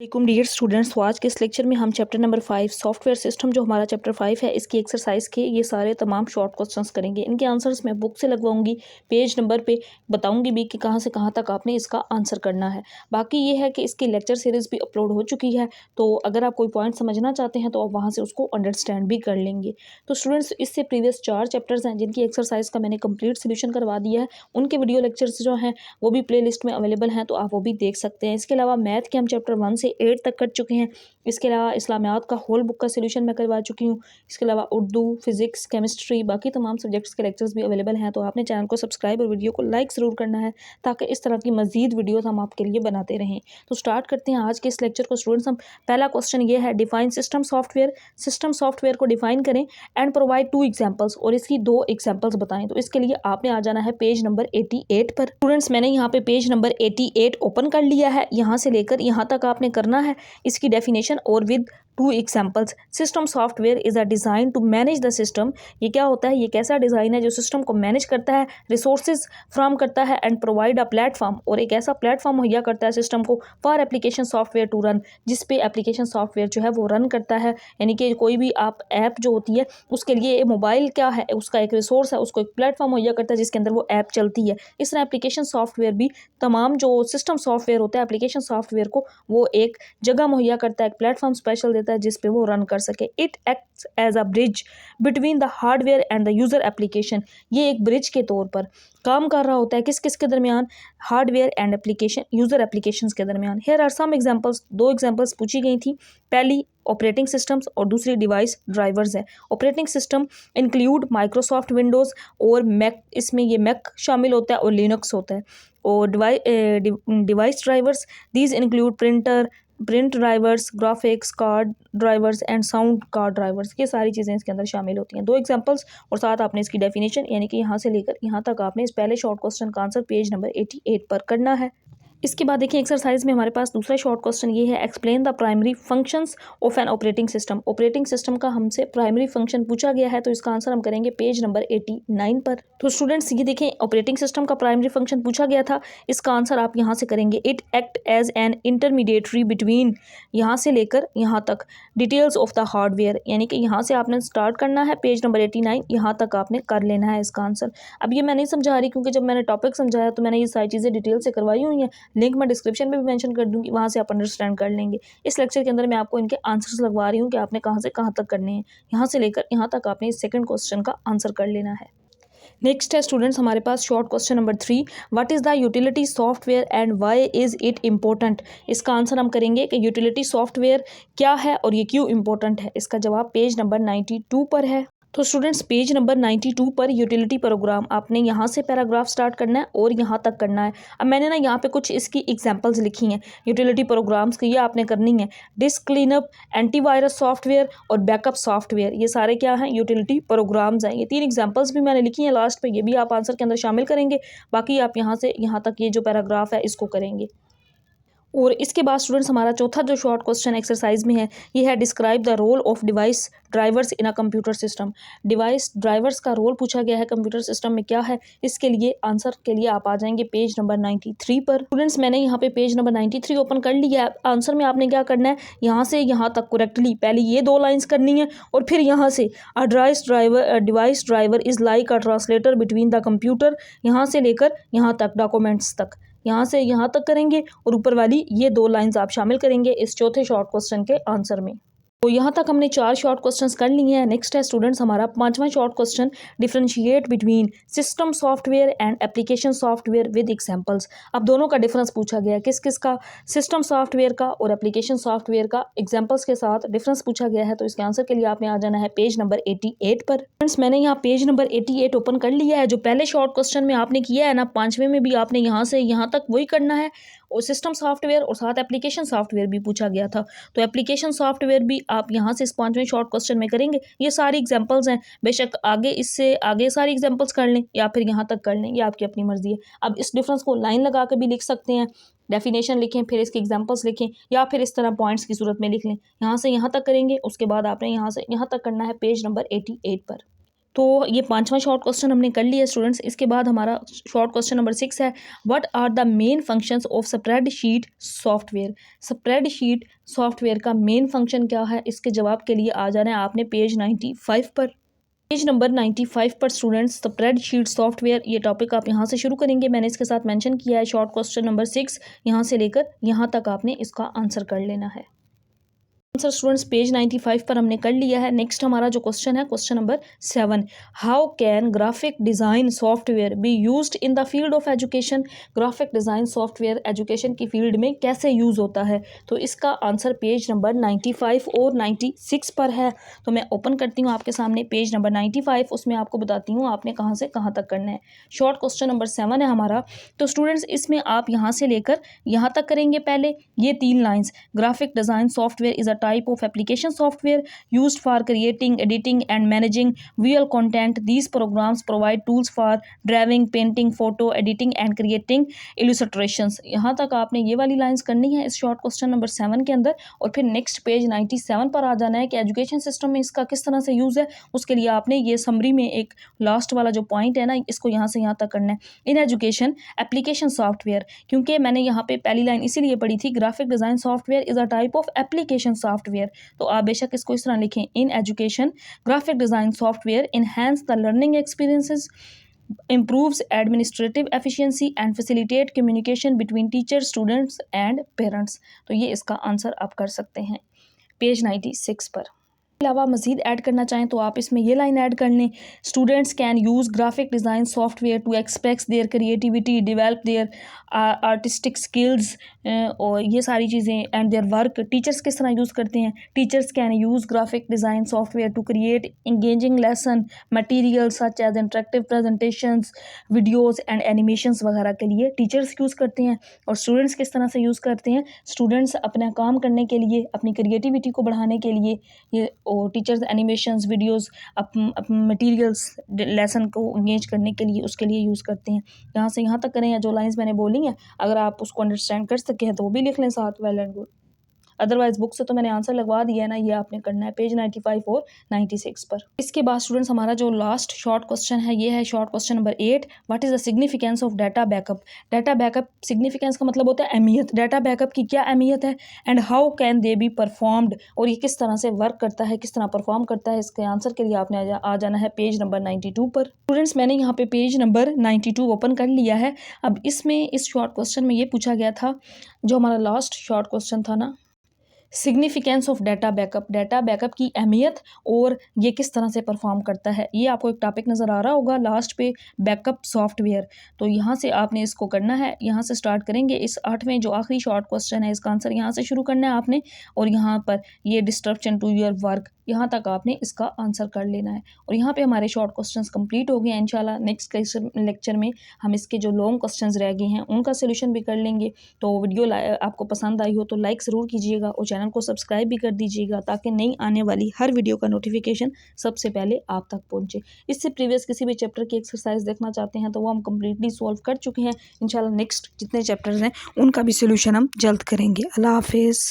वालेकुम dear students. तो आज के इस लेक्चर में हम चैप्टर नंबर 5 सॉफ्टवेयर सिस्टम जो हमारा चैप्टर 5 है इसकी एक्सरसाइज के ये सारे तमाम शॉर्ट क्वेश्चंस करेंगे। इनके आंसर्स मैं बुक से लगवाऊंगी, पेज नंबर पे बताऊंगी भी कि कहाँ से कहाँ तक आपने इसका आंसर करना है। बाकी ये है कि इसकी लेक्चर सीरीज़ भी अपलोड हो चुकी है, तो अगर आप कोई पॉइंट समझना चाहते हैं तो आप वहाँ से उसको अंडरस्टैंड भी कर लेंगे। तो स्टूडेंट्स, इससे प्रीवियस 4 चैप्टर्स हैं जिनकी एक्सरसाइज का मैंने कंप्लीट सोल्यूशन करवा दिया है, उनके वीडियो लेक्चर्स जो हैं वो भी प्ले लिस्ट में अवेलेबल हैं, तो आप वो भी देख सकते हैं। इसके अलावा मैथ के हम चैप्टर 1 से 8 तक कर चुके हैं। इसके अलावा इस्लामियात का होल बुक का सोल्यूशन मैं करवा चुकी हूँ। इसके अलावा उर्दू, फिजिक्स, केमिस्ट्री, बाकी तमाम सब्जेक्ट्स के लेक्चर्स भी अवेलेबल हैं, तो आपने चैनल को सब्सक्राइब और वीडियो को लाइक ज़रूर करना है ताकि इस तरह की मजीद वीडियोस हम आपके लिए बनाते रहें। तो स्टार्ट करते हैं आज के इस लेक्चर को स्टूडेंट्स। हम पहला क्वेश्चन ये है, define system software. System software को डिफाइन करें एंड प्रोवाइड 2 एग्जाम्पल्स, और इसकी 2 एग्जाम्पल्स बताएं। तो इसके लिए आपने आ जाना है पेज नंबर 88 पर। स्टूडेंट्स, मैंने यहाँ पे पेज नंबर 88 ओपन कर लिया है। यहाँ से लेकर यहाँ तक आपने करना है इसकी डेफिनेशन और with 2 examples. System software is a design to manage the system. ये क्या होता है? ये कैसा डिज़ाइन है जो सिस्टम को मैनेज करता है, रिसोर्सेज फ्राहम करता है, एंड प्रोवाइड अ प्लेटफॉर्म, और एक ऐसा प्लेटफॉर्म मुहैया करता है सिस्टम को for application software to run, जिस पे एप्लीकेशन सॉफ्टवेयर जो है वो रन करता है। यानी कि कोई भी आप ऐप जो होती है उसके लिए मोबाइल क्या है, उसका एक रिसोर्स है, उसको एक प्लेटफॉर्म मुहैया करता है जिसके अंदर वो ऐप चलती है। इस तरह एप्लीकेशन सॉफ्टवेयर भी तमाम जो सिस्टम सॉफ्टवेयर होता है एप्लीकेशन सॉफ्टवेयर को वो एक जगह मुहैया करता है, एक प्लेटफॉर्म स्पेशल देता है जिस पे वो रन कर सके। It acts as a bridge between the hardware and the user application. ये एक ब्रिज के तौर पर काम कर रहा होता है किस किस के दरमियान? Hardware and application, user applications के दरमियान। Here are some examples. 2 examples पूछी गई थी। पहली ऑपरेटिंग सिस्टम्स और दूसरी डिवाइस ड्राइवर्स है। Operating system include Microsoft Windows और मैक, इसमें ये मैक शामिल होता है और लिनक्स होता है। और device drivers, these include print drivers, graphics card drivers and sound card drivers. ये सारी चीज़ें इसके अंदर शामिल होती हैं। 2 एग्जांपल्स और साथ आपने इसकी डेफिनेशन, यानी कि यहाँ से लेकर यहाँ तक आपने इस पहले शॉर्ट क्वेश्चन का आंसर पेज नंबर 88 पर करना है। इसके बाद देखिए एक्सरसाइज में हमारे पास दूसरा शॉर्ट क्वेश्चन ये है, explain the primary functions of an operating system. Operating system का हमसे प्राइमरी फंक्शन पूछा गया है, तो इसका आंसर हम करेंगे पेज नंबर 89 पर। तो स्टूडेंट्स, ये देखें ऑपरेटिंग सिस्टम का प्राइमरी फंक्शन पूछा गया था, इसका आंसर आप यहाँ से करेंगे। It act as an intermediary between, यहाँ से लेकर यहाँ तक, डिटेल्स ऑफ द हार्डवेयर, यानी कि यहाँ से आपने स्टार्ट करना है पेज नंबर 89, यहाँ तक आपने कर लेना है इसका आंसर। अब ये मैं नहीं समझा रही क्योंकि जब मैंने टॉपिक समझाया तो मैंने ये सारी चीज़ें डिटेल से करवाई हुई हैं। लिंक मैं डिस्क्रिप्शन में भी मेंशन कर दूंगी, वहाँ से आप अंडरस्टैंड कर लेंगे। इस लेक्चर के अंदर मैं आपको इनके आंसर्स लगवा रही हूँ कि आपने कहाँ से कहाँ तक करने हैं। यहाँ से लेकर यहाँ तक आपने इस सेकंड क्वेश्चन का आंसर कर लेना है। नेक्स्ट है स्टूडेंट्स हमारे पास short question number 3, what is the utility software and why is it important. इसका आंसर हम करेंगे कि यूटिलिटी सॉफ्टवेयर क्या है और ये क्यों इम्पोर्टेंट है। इसका जवाब पेज नंबर 92 पर है। तो स्टूडेंट्स, पेज नंबर 92 पर यूटिलिटी प्रोग्राम, आपने यहाँ से पैराग्राफ स्टार्ट करना है और यहाँ तक करना है। अब मैंने ना यहाँ पे कुछ इसकी एग्जांपल्स लिखी हैं यूटिलिटी प्रोग्राम्स की, ये आपने करनी है। डिस्क क्लीनअप, एंटीवायरस सॉफ्टवेयर और बैकअप सॉफ्टवेयर, ये सारे क्या हैं? यूटिलिटी प्रोग्राम्स हैं। ये 3 एग्जांपल्स भी मैंने लिखी हैं लास्ट पे, ये भी आप आंसर के अंदर शामिल करेंगे। बाकी आप यहाँ से यहाँ तक ये जो पैराग्राफ है इसको करेंगे। और इसके बाद स्टूडेंट्स हमारा चौथा जो शॉर्ट क्वेश्चन एक्सरसाइज में है ये है, describe the role of device drivers in a computer system. Device drivers का रोल पूछा गया है कंप्यूटर सिस्टम में क्या है। इसके लिए आंसर के लिए आप आ जाएंगे पेज नंबर 93 पर। स्टूडेंट्स, मैंने यहाँ पे पेज नंबर 93 ओपन कर लिया है। आंसर में आपने क्या करना है, यहाँ से यहाँ तक करेक्टली पहले ये 2 लाइन्स करनी है और फिर यहाँ से device driver is like a translator between the computer, यहाँ से लेकर यहाँ तक डॉक्यूमेंट्स तक, यहाँ से यहाँ तक करेंगे और ऊपर वाली ये 2 लाइंस आप शामिल करेंगे इस चौथे शॉर्ट क्वेश्चन के आंसर में। तो यहाँ तक हमने 4 शॉर्ट क्वेश्चंस कर लिए हैं। नेक्स्ट है स्टूडेंट्स हमारा 5वां short question, differentiate between system software and application software with examples. अब दोनों का डिफरेंस पूछा गया है, किस किस का? सिस्टम सॉफ्टवेयर का और एप्लीकेशन सॉफ्टवेयर का। एग्जांपल्स के साथ डिफरेंस पूछा गया है, तो इसके आंसर के लिए आपने आ जाना है पेज नंबर 88 पर। फ्रेंड्स, मैंने यहाँ पेज नंबर 88 ओपन कर लिया है। जो पहले शॉर्ट क्वेश्चन में आपने किया है ना, 5वें में भी आपने यहाँ से यहाँ तक वही करना है, और सिस्टम सॉफ्टवेयर और साथ एप्लीकेशन सॉफ्टवेयर भी पूछा गया था, तो एप्लीकेशन सॉफ्टवेयर भी आप यहाँ से इस 5वें शॉर्ट क्वेश्चन में करेंगे। ये सारी एग्जांपल्स हैं, बेशक आगे इससे आगे सारी एग्जांपल्स कर लें या फिर यहाँ तक कर लें, ये आपकी अपनी मर्जी है। अब इस डिफरेंस को लाइन लगा कर भी लिख सकते हैं, डेफिनेशन लिखें फिर इसके एग्जांपल्स लिखें, या फिर इस तरह पॉइंट्स की सूरत में लिख लें। यहाँ से यहाँ तक करेंगे, उसके बाद आपने यहाँ से यहाँ तक करना है पेज नंबर 88 पर। तो ये 5वां शॉर्ट क्वेश्चन हमने कर लिया स्टूडेंट्स। इसके बाद हमारा शॉर्ट क्वेश्चन नंबर 6 है, what are the main functions of spreadsheet software. Spreadsheet software का मेन फंक्शन क्या है, इसके जवाब के लिए आ जाना है आपने पेज 95 पर। पेज नंबर 95 पर स्टूडेंट्स स्प्रेडशीट सॉफ्टवेयर ये टॉपिक आप यहाँ से शुरू करेंगे। मैंने इसके साथ मेंशन किया है शॉर्ट क्वेश्चन नंबर 6, यहाँ से लेकर यहाँ तक आपने इसका आंसर कर लेना है। आंसर स्टूडेंट्स पेज 95 पर हमने कर लिया है। नेक्स्ट हमारा जो क्वेश्चन है question number 7, how can graphic design software be used in the field of education. Graphic design software education की फील्ड में कैसे यूज़ होता है, तो इसका आंसर पेज नंबर 95 और 96 पर है। तो मैं ओपन करती हूँ आपके सामने पेज नंबर 95, उसमें आपको बताती हूँ आपने कहाँ से कहाँ तक करना है। शॉर्ट क्वेश्चन नंबर 7 है हमारा। तो स्टूडेंट्स इसमें आप यहाँ से लेकर यहाँ तक करेंगे। पहले ये 3 lines, graphic design software is a type of application software used for creating, editing and managing visual content. These programs provide tools for drawing, painting, photo editing and creating illustrations. यहाँ तक आपने ये वाली लाइंस करनी है इस short question number 7 के अंदर, और फिर नेक्स्ट पेज 97 पर आ जाना है कि एजुकेशन सिस्टम में इसका किस तरह से यूज़ है। उसके लिए आपने ये समरी में एक लास्ट वाला जो पॉइंट है ना, इसको यहाँ से यहाँ तक करना है। इन एजुकेशन एप्लीकेशन सॉफ्टवेयर, क्योंकि मैंने यहाँ पे पहली लाइन इसीलिए पढ़ी थी, graphic design software is a type of application software, तो आप बेशक इसको इस तरह लिखें, in education graphic design software enhance the learning experiences, improves administrative efficiency and facilitate communication between teachers, students and parents। तो ये इसका आंसर आप कर सकते हैं पेज 96 पर। अलावा मज़ीद ऐड करना चाहें तो आप इसमें ये लाइन ऐड कर लें, students can use graphic design software to express their creativity, develop their artistic skills, और ये सारी चीज़ें, एंड देयर वर्क। टीचर्स किस तरह यूज़ करते हैं, teachers can use graphic design software to create engaging lesson material such as interactive presentations, videos and animations वगैरह के लिए टीचर्स यूज़ करते हैं। और स्टूडेंट्स किस तरह से यूज़ करते हैं, स्टूडेंट्स अपना काम करने के लिए, अपनी क्रिएटिविटी को बढ़ाने के लिए ये, और teachers animations, videos, materials, lesson को इंगेज करने के लिए उसके लिए यूज़ करते हैं। यहाँ से यहाँ तक करें, या जो लाइंस मैंने बोली हैं अगर आप उसको अंडरस्टैंड कर सके हैं तो वो भी लिख लें साथ, well and good. Otherwise book से तो मैंने आंसर लगवा दिया है ना, ये आपने करना है पेज 95 और 96 पर। इसके बाद स्टूडेंट्स हमारा जो लास्ट शॉर्ट क्वेश्चन है ये है short question number 8, what is the significance of data backup. Data backup, significance का मतलब होता है अहमियत, डाटा बैकअप की क्या अहमियत है, and how can they be performed, और ये किस तरह से वर्क करता है, किस तरह परफॉर्म करता है। इसके आंसर के लिए आपने आ जाना है पेज नंबर 92 पर। स्टूडेंट्स मैंने यहाँ पे पेज नंबर 92 ओपन कर लिया है। अब इसमें इस शॉर्ट क्वेश्चन में ये पूछा गया था, जो हमारा लास्ट शॉर्ट क्वेश्चन था ना, significance of data backup, data backup की अहमियत और ये किस तरह से परफॉर्म करता है। ये आपको एक टॉपिक नज़र आ रहा होगा लास्ट पे, बैकअप सॉफ्टवेयर। तो यहाँ से आपने इसको करना है, यहाँ से स्टार्ट करेंगे। इस 8वें जो आखिरी शॉर्ट क्वेश्चन है इसका आंसर यहाँ से शुरू करना है आपने, और यहाँ पर ये डिस्ट्रप्शन टू योर वर्क, यहाँ तक आपने इसका आंसर कर लेना है। और यहाँ पे हमारे शॉर्ट क्वेश्चंस कंप्लीट हो गए हैं। इंशाल्लाह नेक्स्ट लेक्चर में हम इसके जो लॉन्ग क्वेश्चंस रह गए हैं उनका सोल्यूशन भी कर लेंगे। तो वीडियो आपको पसंद आई हो तो लाइक ज़रूर कीजिएगा और चैनल को सब्सक्राइब भी कर दीजिएगा, ताकि नई आने वाली हर वीडियो का नोटिफिकेशन सबसे पहले आप तक पहुँचे। इससे प्रीवियस किसी भी चैप्टर की एक्सरसाइज देखना चाहते हैं तो वो हम कम्प्लीटली सॉल्व कर चुके हैं। इंशाल्लाह नेक्स्ट जितने चैप्टर्स हैं उनका भी सोल्यूशन हम जल्द करेंगे। अल्लाह हाफिज़।